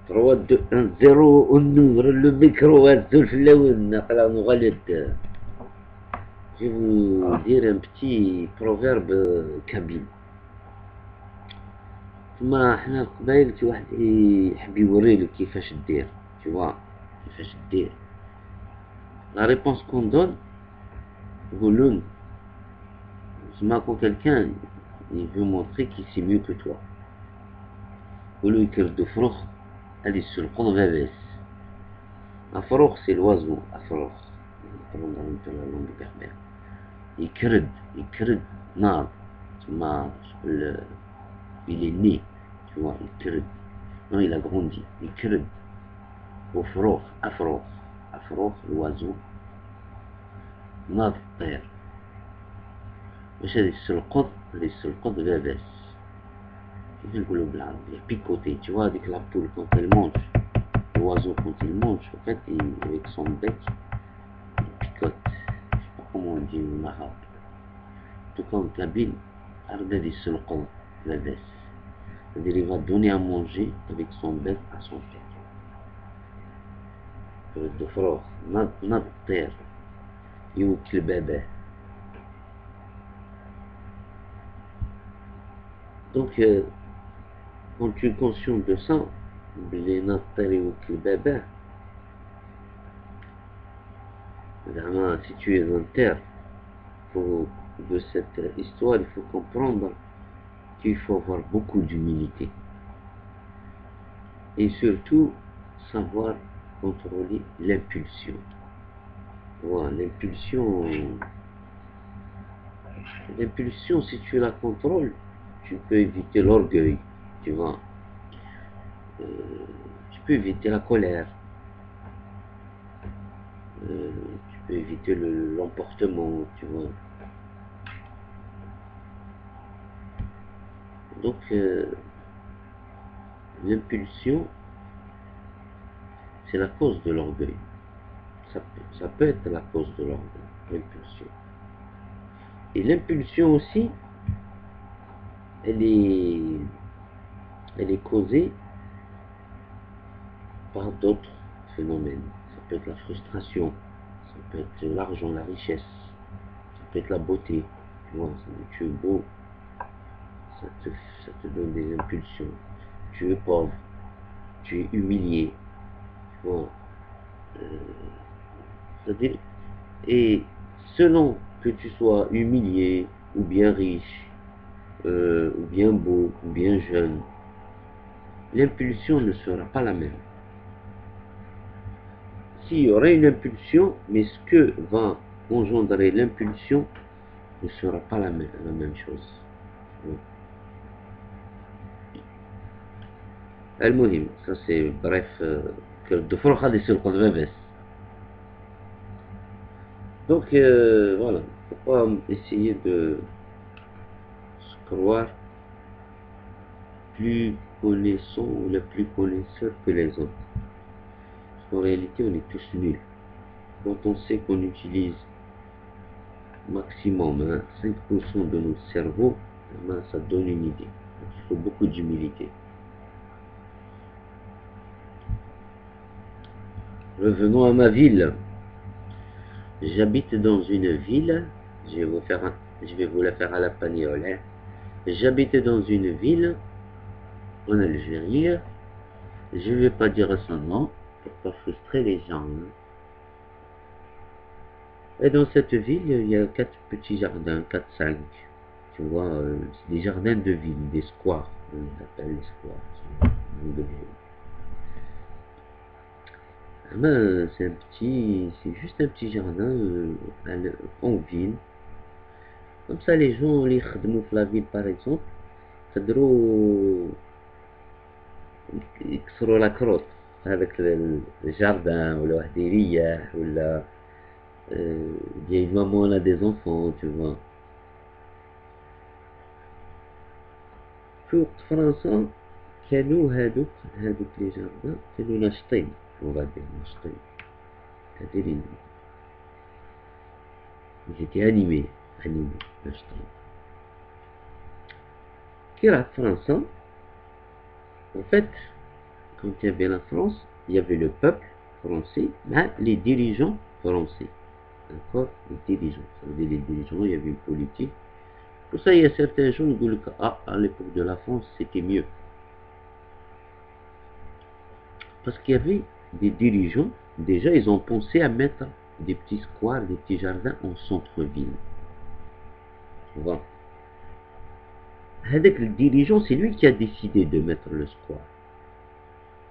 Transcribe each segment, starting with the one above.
3 2 1 0 ونور الميكرو والزول في اللون نقرا نغلد. Je vais vous dire un petit proverbe kabyle. ما حنا قبايل كي واحد يحب يوريلك كيفاش دير tu vois كيفاش دير. La réponse qu'on donne يقولون زعما quand quelqu'un il veut montrer qu'il sait mieux que toi يقولوا يكردو فروخ هادي السلقوط باباس. أفروخ سي لوازو أفروخ dans la langue berbère. يكرد نار تما شغل il est né tu vois يكرد non il a grandi يكرد وفروخ أفروخ l'oiseau ناض الطير. واش هادي السلقوط باباس كيف نقولو بالعربية بيكوتي tu vois هاديك la poule quand elle mange l'oiseau quand il mange en fait avec son bec il picote. Je sais pas comment on dit en arabe. En tout cas en kabyle عرض هادي السلقوط باباس. C'est-à-dire il va donner à manger avec son bec à son père. de فروخ ناض الطير يوكل باباه. Donc quand tu es conscient de ça بلي ناض الطير يوكل باباه زعما si tu es en terre de cette histoire il faut comprendre qu'il faut avoir beaucoup d'humilité et surtout savoir contrôler l'impulsion. Voilà, l'impulsion si tu la contrôles tu peux éviter l'orgueil, tu vois. Tu peux éviter la colère, tu peux éviter l'emportement, tu vois. Donc l'impulsion c'est la cause de l'orgueil. Ça peut être la cause de l'orgueil, l'impulsion. Et l'impulsion aussi elle est causée par d'autres phénomènes. Ça peut être la frustration, ça peut être l'argent, la richesse, ça peut être la beauté. Tu vois, tu es beau, ça te donne des impulsions. Tu es pauvre, tu es humilié. Tu vois, c'est-à-dire, et selon que tu sois humilié ou bien riche, ou bien beau, ou bien jeune, l'impulsion ne sera pas la même. S'il y aurait une impulsion, mais ce que va engendrer l'impulsion ne sera pas la même chose. المهم ça c'est bref que de فرخة دي سلقة باباس. Donc voilà, faut pas essayer de se croire plus connaissant ou le plus connaisseur que les autres. Parce qu'en réalité on est tous nuls. Quand on sait qu'on utilise maximum 5% de notre cerveau, ça donne une idée. Donc, il faut beaucoup d'humilité. Revenons à ma ville. J'habite dans une ville. Je vais vous la faire à la pagnole. Hein. J'habite dans une ville en Algérie. Je ne vais pas dire son nom pour pas frustrer les gens. Hein. Et dans cette ville, il y a 4 petits jardins, 4-5. Tu vois, c'est des jardins de ville, des squares. On appelle les squares. C'est juste un petit jardin en ville. Comme ça, les gens, les khadmou في la ville par exemple, يقدروا يكسروا la crotte avec le jardin ولا واحد يريح ولا il y a une maman, elle a des enfants, tu vois. في وقت فرنسا كانوا هادوك لي جاردان كانوا ناشطين on va dire ناشطين. c'est-à-dire ils étaient animés ناشطين. كي رحت فرنسا en fait quand il y avait la France, il y avait le peuple français, mais les dirigeants français. D'accord? Les dirigeants. Ça veut dire les dirigeants, il y avait une politique. Pour ça, il y a certains gens qui disent que à l'époque de la France, c'était mieux. Parce qu'il y avait des dirigeants, déjà, ils ont pensé à mettre des petits squares, des petits jardins en centre-ville. Tu vois? Avec le dirigeant, c'est lui qui a décidé de mettre le square.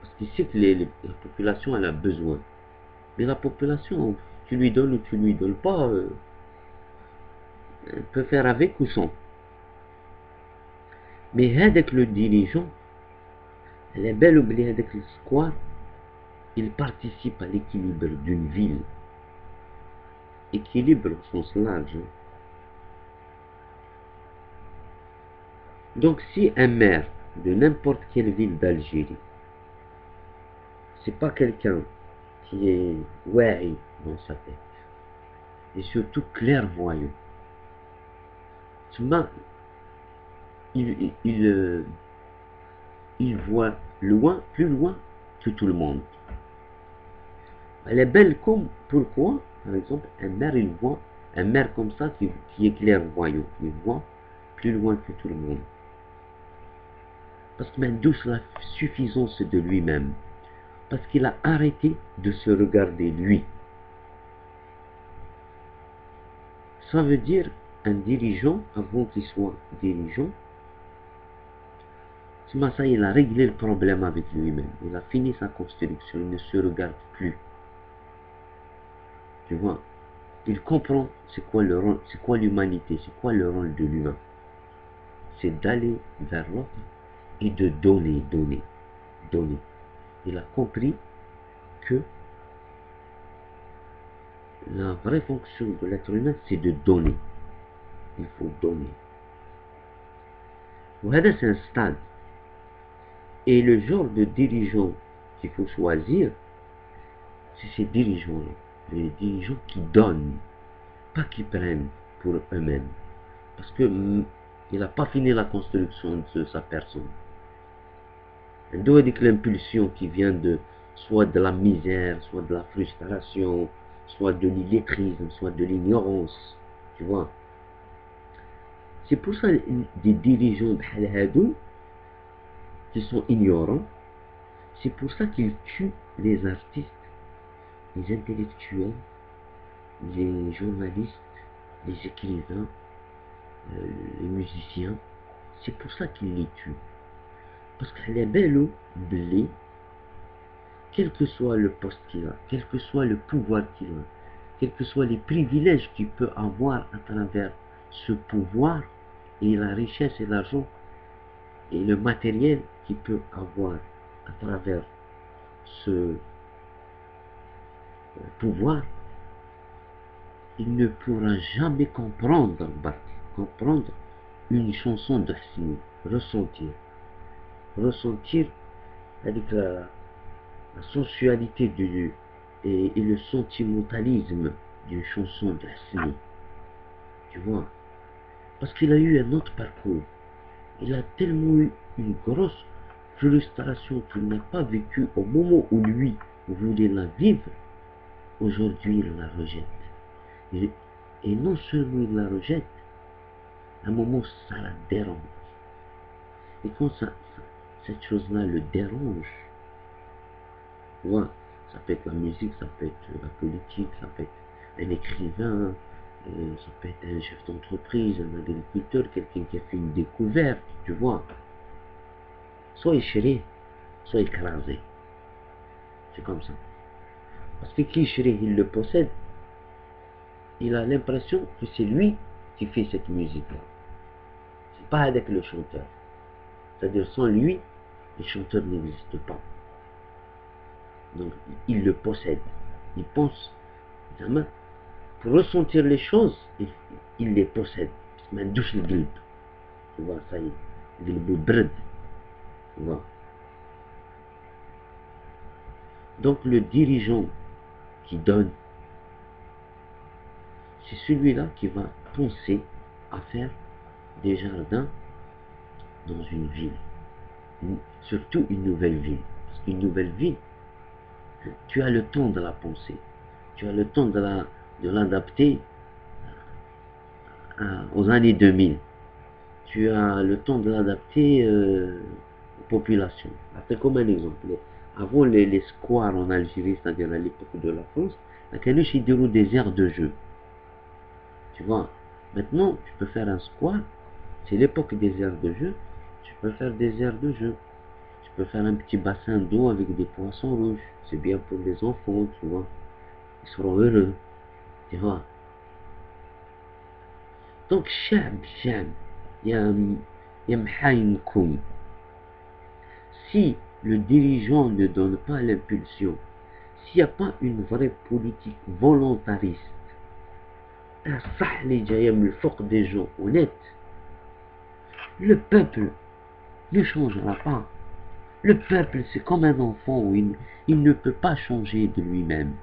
Parce qu'il sait que la population, elle a besoin. Mais la population, tu lui donnes ou tu lui donnes pas, elle peut faire avec ou sans. Mais avec le dirigeant, elle est belle oubliée avec le square, il participe à l'équilibre d'une ville. Équilibre au sens large. Donc si un maire de n'importe quelle ville d'Algérie, c'est pas quelqu'un qui est wari dans sa tête, et surtout clairvoyant, il voit loin, plus loin que tout le monde. Elle est belle comme, pourquoi? Par exemple, un maire comme ça qui est clairvoyant, il voit plus loin que tout le monde. Parce qu'il douce la suffisance de lui-même. Parce qu'il a arrêté de se regarder lui. Ça veut dire un dirigeant, avant qu'il soit dirigeant, ça, il a réglé le problème avec lui-même. Il a fini sa construction, il ne se regarde plus. Tu vois, il comprend c'est quoi le rôle, c'est quoi l'humanité, c'est quoi le rôle de l'humain. C'est d'aller vers l'autre et de donner. Il a compris que la vraie fonction de l'être humain, c'est de donner. Il faut donner. Voilà, c'est un stade. Et le genre de dirigeant qu'il faut choisir, c'est ces dirigeants-là. Les dirigeants qui donnent, pas qui prennent pour eux-mêmes. Parce que il n'a pas fini la construction de sa personne. Il doit dire que l'impulsion qui vient de soit de la misère, soit de la frustration, soit de l'illettrisme, soit de l'ignorance. Tu vois. C'est pour ça des dirigeants qui sont ignorants, c'est pour ça qu'ils tuent les artistes, les intellectuels, les journalistes, les écrivains, les musiciens. C'est pour ça qu'ils les tuent. Parce qu'elle est belle ou blé, quel que soit le poste qu'il a, quel que soit le pouvoir qu'il a, quels que soient les privilèges qu'il peut avoir à travers ce pouvoir, et la richesse et l'argent, et le matériel qu'il peut avoir à travers ce pouvoir, il ne pourra jamais comprendre une chanson de Hassini, ressentir avec la sensualité et le sentimentalisme d'une chanson de Hassini, tu vois, parce qu'il a eu un autre parcours, il a tellement eu une grosse frustration qu'il n'a pas vécu au moment où lui voulait la vivre. Aujourd'hui, il la rejette. Et non seulement il la rejette, à un moment, ça la dérange. Et quand cette chose-là le dérange, tu vois, ça peut être la musique, ça peut être la politique, ça peut être un écrivain, ça peut être un chef d'entreprise, un agriculteur, quelqu'un qui a fait une découverte, tu vois. Soit échiré, soit écrasé. C'est comme ça. Parce que qui il le possède, il a l'impression que c'est lui qui fait cette musique-là. C'est pas avec le chanteur. C'est-à-dire sans lui, le chanteur n'existe pas. Donc il le possède. Il pense, pour ressentir les choses, il les possède. Mais douche le guilde. Tu vois, ça y est. Il est bride. Tu vois. Donc le dirigeant qui donne, c'est celui-là qui va penser à faire des jardins dans une ville, surtout une nouvelle ville. une nouvelle ville, tu as le temps de la penser. Tu as le temps de l'adapter aux années 2000. Tu as le temps de l'adapter aux populations. C'est comme un exemple. Avant les squares en Algérie, c'est-à-dire à l'époque de la France, la Canouche, il déroule des aires de jeu. Tu vois, maintenant, tu peux faire un square, c'est l'époque des aires de jeu, tu peux faire des aires de jeu. Tu peux faire un petit bassin d'eau avec des poissons rouges. C'est bien pour les enfants, tu vois. Ils seront heureux, tu vois. Donc, Chab, Yamhaïnkoum. Si le dirigeant ne donne pas l'impulsion, s'il n'y a pas une vraie politique volontariste, le fort des gens honnêtes, le peuple ne changera pas. Le peuple, c'est comme un enfant où il ne peut pas changer de lui-même.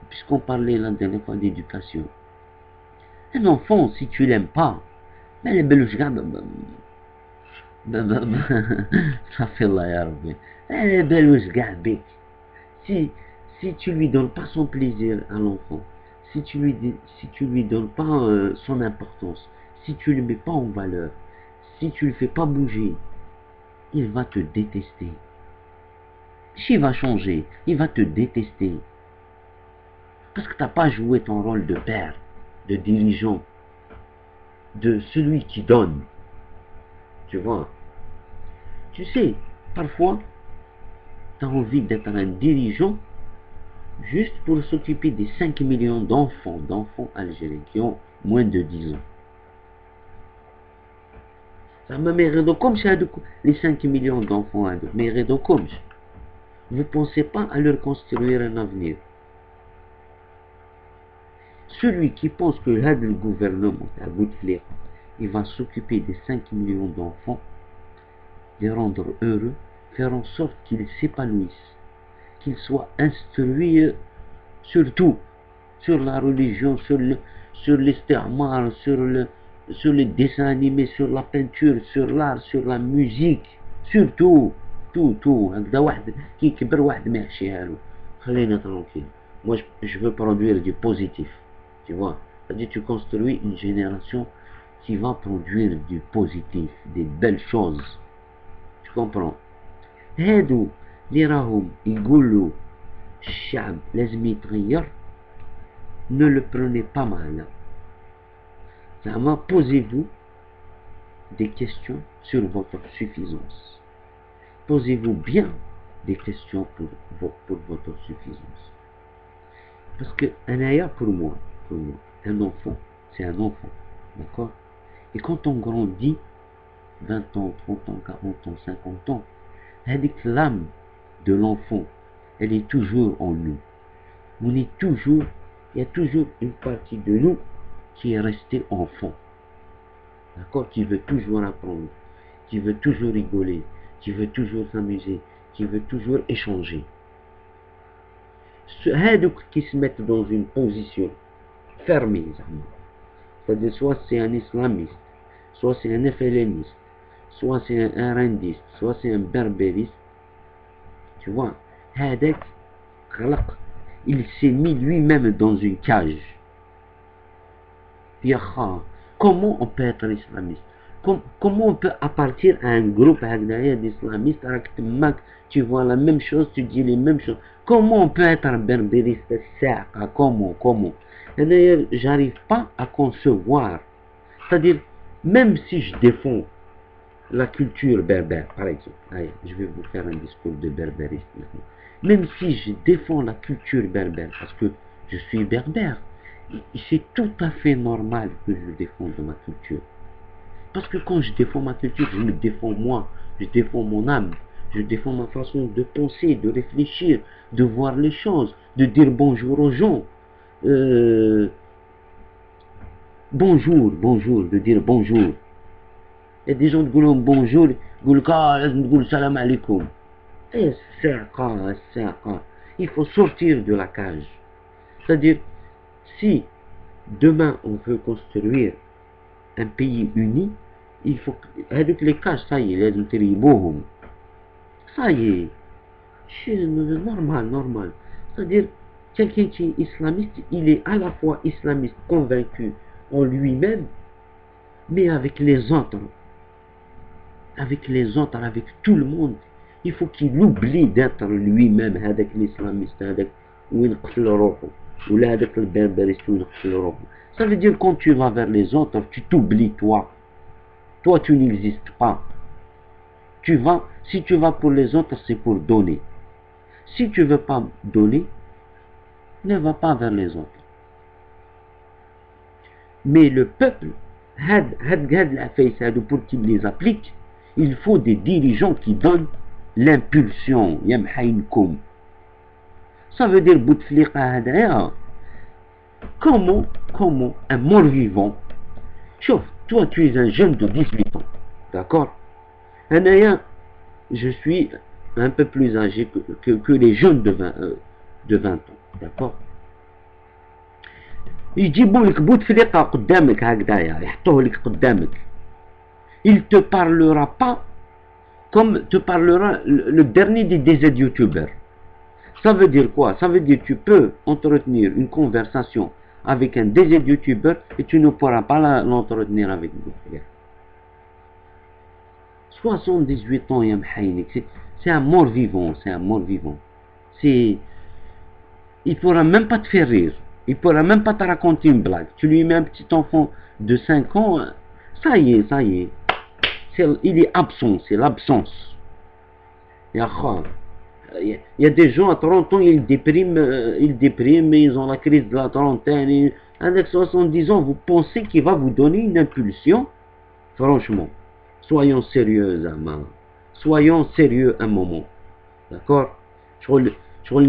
Puisqu'on parlait la dernière fois d'éducation, un enfant, si tu l'aimes pas, ça fait la si tu lui donnes pas son plaisir à l'enfant, si tu lui donnes pas son importance, si tu le mets pas en valeur, si tu le fais pas bouger, il va te détester. S'il va changer, il va te détester. Parce que tu n'as pas joué ton rôle de père, de dirigeant, de celui qui donne. Tu vois. Tu sais, parfois, tu as envie d'être un dirigeant juste pour s'occuper des 5 millions d'enfants algériens qui ont moins de 10 ans. Ça me mérite comme les 5 millions d'enfants mérite comme. Vous ne pensez pas à leur construire un avenir. Celui qui pense que le gouvernement, il va s'occuper des 5 millions d'enfants, les rendre heureux, faire en sorte qu'ils s'épanouissent, qu'ils soient instruits sur tout, sur la religion, sur l'estermar, sur les dessins animés, sur la peinture, sur l'art, sur la musique, sur tout. Moi, je veux produire du positif. Tu vois, c'est-à-dire tu construis une génération qui va produire du positif, des belles choses. Tu comprends? هادو اللي راهم يقولوا الشعب لازم يتغير, ne le prenez pas mal. زعما posez-vous des questions sur votre suffisance. Posez-vous bien des questions pour votre suffisance. Parce que pour moi, un enfant, c'est un enfant. D'accord? Et quand on grandit, 20 ans, 30 ans, 40 ans, 50 ans, l'âme de l'enfant, elle est toujours en nous. Il y a toujours une partie de nous qui est restée enfant. D'accord? Qui veut toujours apprendre, qui veut toujours rigoler, qui veut toujours s'amuser, qui veut toujours échanger. Ceux qui se mettent dans une position fermée, c'est-à-dire soit c'est un islamiste, soit c'est un FLNiste, soit c'est un rendiste, soit c'est un berbériste, tu vois, il s'est mis lui-même dans une cage. Comment on peut être islamiste? Comment on peut appartenir à un groupe d'islamistes? Tu vois la même chose, tu dis les mêmes choses. Comment on peut être un berbériste? Comment? D'ailleurs, j'arrive pas à concevoir. C'est-à-dire, même si je défends la culture berbère, par exemple, allez, je vais vous faire un discours de berbériste maintenant. Même si je défends la culture berbère, parce que je suis berbère, c'est tout à fait normal que je défende ma culture. Parce que quand je défends ma culture, je me défends moi, je défends mon âme, je défends ma façon de penser, de réfléchir, de voir les choses, de dire bonjour aux gens. Bonjour, de dire bonjour. Il y a des gens qui disent bonjour, ils disent salam alaikum. Il faut sortir de la cage. C'est-à-dire, si demain on veut construire un pays uni, il faut que les cages, ça y est, les ça y est, c'est normal, normal. C'est-à-dire, quelqu'un qui est islamiste, il est à la fois islamiste convaincu en lui-même, mais avec les autres, avec tout le monde. Il faut qu'il oublie d'être lui-même avec l'islamiste, avec وين قتل روحه ولا هذاك البربريست وين قتل روحه. Ça veut dire quand tu vas vers les autres, tu t'oublies toi. Toi, tu n'existes pas. Si tu vas pour les autres, c'est pour donner. Si tu ne veux pas donner, ne va pas vers les autres. Mais le peuple, pour qu'il les applique, il faut des dirigeants qui donnent l'impulsion. Ça veut dire comment un mort-vivant. Sauf, toi tu es un jeune de 18 ans, d'accord? Je suis un peu plus âgé que les jeunes de 20 ans, d'accord? يجيبوا لك بوتفليقة قدامك هكذايا يحطوه لك قدامك. Il te parlera pas comme te parlera le dernier des youtubeurs. Ça veut dire quoi? Ça veut dire que tu peux entretenir une conversation avec un des youtubeurs et tu ne pourras pas l'entretenir avec Bouteflika. 78 ans, c'est un mort vivant, c'est un mort vivant. Il pourra même pas te faire rire. Il pourra même pas te raconter une blague. Tu lui mets un petit enfant de 5 ans, ça y est. Il est absent, c'est l'absence. Il y a des gens à 30 ans, ils dépriment, ils ont la crise de la trentaine. Avec 70 ans, vous pensez qu'il va vous donner une impulsion? Franchement, soyons sérieux, soyons sérieux un moment. D'accord? Tu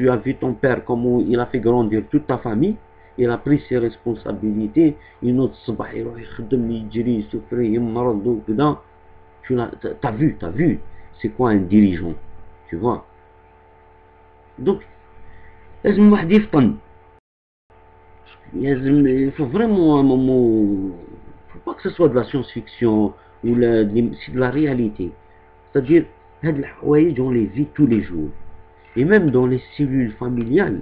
as vu ton père, comment il a fait grandir toute ta famille, il a pris ses responsabilités, une autre صباح يروح يخدم يجري يسوفر يمرض وكذا. T'as vu, c'est quoi un dirigeant, tu vois? Donc, لازم واحد يفطن. Il faut vraiment un moment, faut pas que ce soit de la science-fiction ou c'est de la réalité. C'est-à-dire, هاد الحوايج on les vit tous les jours. Et même dans les cellules familiales,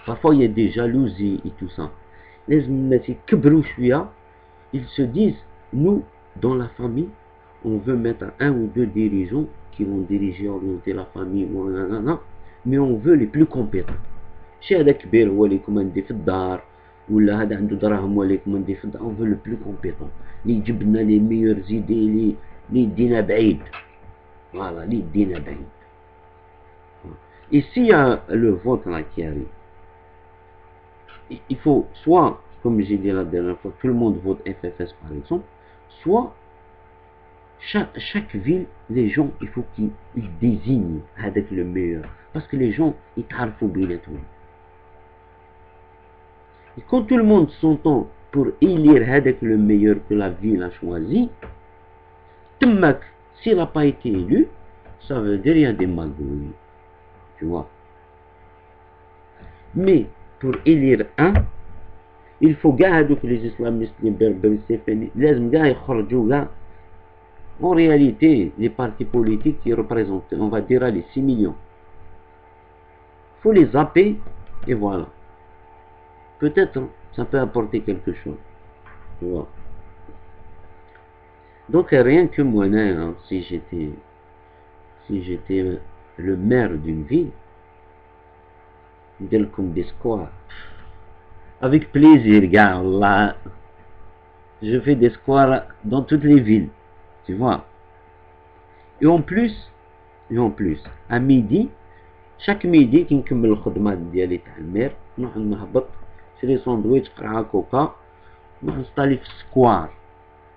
parfois il y a des jalousies et tout ça. Les ils se disent, nous, dans la famille, on veut mettre un ou deux dirigeants qui vont diriger, orienter la famille, mais on veut les plus compétents. شي هذا كبير هو اللي يكوماندي في الدار ولا هذا عنده دراهم هو اللي يكوماندي في الدار. On veut le plus compétent اللي يجيب لنا les meilleures idées اللي يدينا بعيد. Voilà, اللي يدينا بعيد. Et s'il y a le vote là qui arrive, il faut soit, comme j'ai dit la dernière fois, tout le monde vote FFS par exemple, soit chaque ville, les gens, il faut qu'ils désignent avec le meilleur. Parce que les gens, ils tarfent bien tout. Et quand tout le monde s'entend pour élire avec le meilleur que la ville a choisi, s'il n'a pas été élu, ça veut dire qu'il y a des magouilles. Tu vois. Mais pour élire un, il faut garder que les islamistes, les berbéristes, en réalité, les partis politiques qui représentent, on va dire, les 6 millions. Il faut les zapper et voilà. Peut-être ça peut apporter quelque chose. Tu vois. Donc rien que moi, hein, si j'étais le maire d'une ville, comme des squares. Avec plaisir, gars, là, je fais des squares dans toutes les villes, tu vois. Et en plus, à midi, chaque midi, qui نكمل الخدمة ديالي تاع المير، نروح نهبط نشري ساندويتش قرعة كوكا، نروح نصطالي في السكوار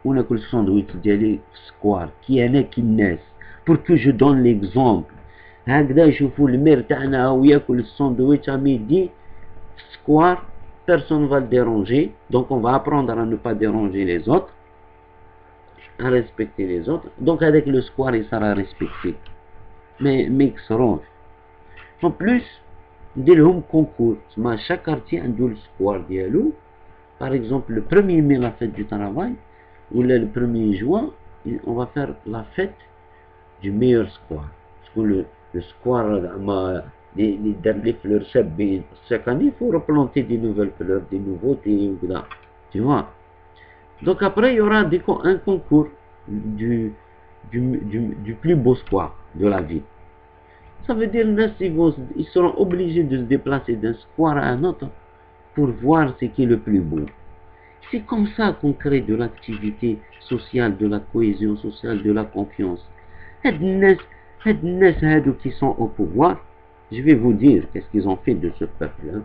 وناكل الساندويتش ديالي في السكوار كي أنا كي الناس. pour que je donne l'exemple. هكذا يشوفوا المير تاعنا هو ياكل الساندويتش à midi في السكوار، personne va le déranger. Donc on va apprendre à ne pas déranger les autres, à respecter les autres. Donc avec le square il sera respecté. Mais يكسروه. En plus نديرلهم concours. chaque quartier عنده le square ديالو. Par exemple le 1er mai la fête du travail ou le 1er juin on va faire la fête du meilleur square. Parce que le square, les fleurs chaque année, il faut replanter des nouvelles fleurs, des nouveautés, tu vois. Donc après, il y aura un concours du plus beau square de la ville. Ça veut dire ils seront obligés de se déplacer d'un square à un autre pour voir ce qui est le plus beau. C'est comme ça qu'on crée de l'activité sociale, de la cohésion sociale, de la confiance. هاد الناس هادو qui sont au pouvoir, je vais vous dire qu'est-ce qu'ils ont fait de ce peuple. Hein.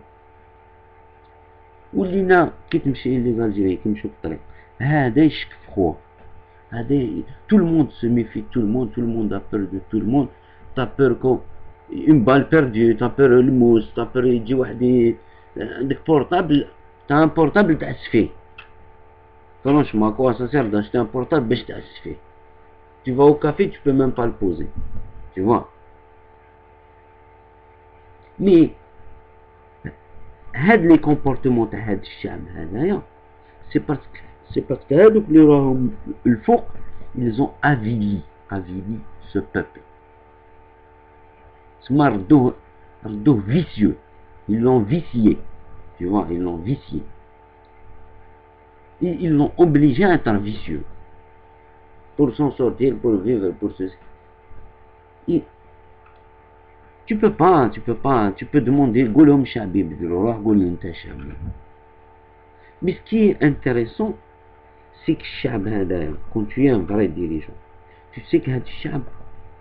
ولينا كي تمشي لي زالجيريين كيمشيو في الطريق هذا يشك في خوه هذا tout le monde se méfie tout le monde a peur de tout le monde t'as peur que une balle perdue t'as peur الموس t'as peur يجي واحد عندك بورتابل t'as un portable تعس فيه franchement quoi ça sert d'acheter un portable باش تعس فيه tu vas au café tu peux même pas le poser tu vois mais هاد لي كومبورتمون تاع هاد الشعب هذايا سي باسكو هادوك اللي راهم الفوق ils ont avili ce peuple تسمى ردوه vicieux ils l'ont vicié tu vois ils l'ont vicié ils l'ont obligé à être vicieux pour s'en sortir pour vivre pour ceci tu peux demander قولهم شعبي بدلوا روح قول لي انت شعبي mais ce qui est intéressant c'est que الشعب هذا quand tu es un vrai dirigeant tu sais que هذا الشعب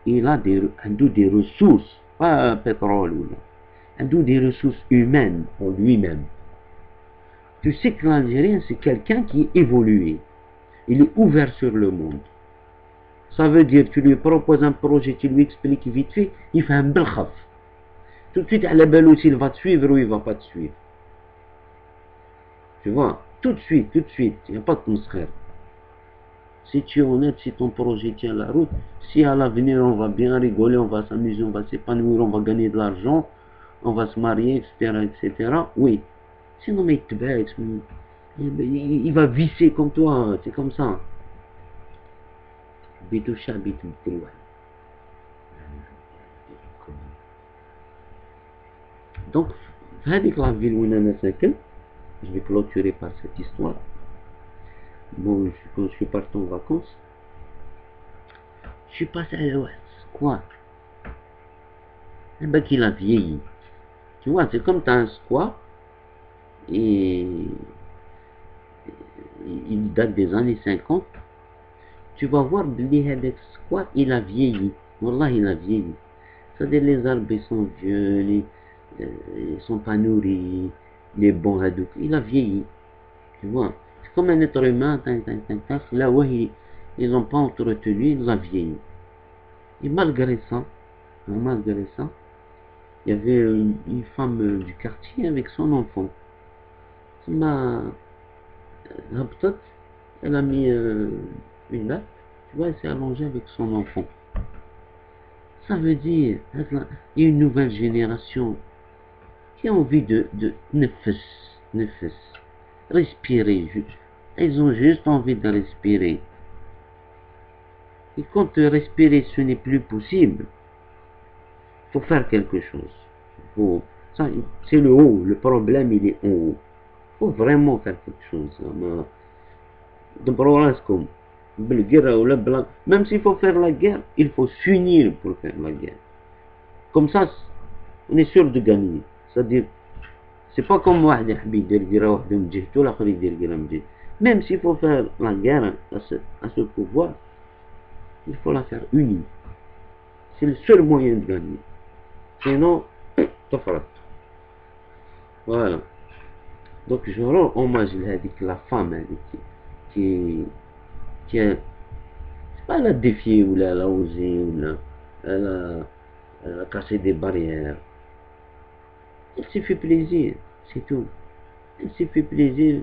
il a عنده des ressources pas pétrole ولا عنده des ressources humaines en lui-même tu sais que l'Algérien c'est quelqu'un qui est évolué il est ouvert sur le monde ça veut dire tu lui proposes un projet tu lui expliques vite fait يفهم بالخف tout de suite على بالو s'il va te suivre ou il va pas te suivre tu vois tout de suite il n'y a pas de transfert si tu es honnête si ton projet tient la route si à l'avenir on va bien rigoler on va s'amuser on va s'épanouir on va gagner de l'argent on va se marier etc oui sinon mais il va visser comme toi c'est comme ça بيتو الشعب بيتبدل واحد donc في هذيك لا فيل وين انا ساكن je vais clôturer par cette histoire bon quand je suis parti en vacances je suis passé à واحد square un qu'il a vieilli tu vois c'est comme t'as un square et il date des années 50 tu vas voir بلي هذاك square il a vieilli والله il a vieilli c'est-à-dire les arbres sont vieux ils sont pas nourris les bons hadouk il a vieilli tu vois c'est comme un être humain là où ils n'ont pas entretenu il a vieilli et malgré ça il y avait une femme du quartier avec son enfant elle a mis une date tu vois elle s'est allongée avec son enfant ça veut dire il y a une nouvelle génération qui a envie de nefes, respirer. Ils ont juste envie de respirer. Et quand respirer ce n'est plus possible, il faut faire quelque chose. C'est le haut, le problème il est en haut. Il faut vraiment faire quelque chose. Même s'il faut faire la guerre, il faut s'unir pour faire la guerre. Comme ça, on est sûr de gagner. C'est-à-dire, c'est pas comme واحد يحب يدير جيرة وحده من جهته والآخر يدير جيرة من جهته. Même s'il faut faire la guerre à ce pouvoir, il faut la faire unie. C'est le seul moyen de gagner. Sinon, تفرط. Voilà. Donc je rends hommage à la femme qui a pas la défier ou la osé ou elle a cassé des barrières. Elle s'est fait plaisir, c'est tout. Elle s'est fait plaisir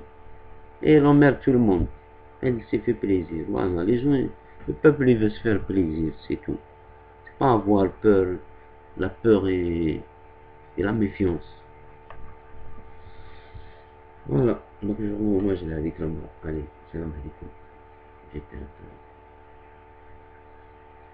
et elle emmerde tout le monde. Elle s'est fait plaisir. Voilà, les gens, le peuple il veut se faire plaisir, c'est tout. C'est pas avoir peur, la peur et la méfiance. Voilà, donc je rends hommage à la réclame. Allez, salam alaikum. J'étais un peu...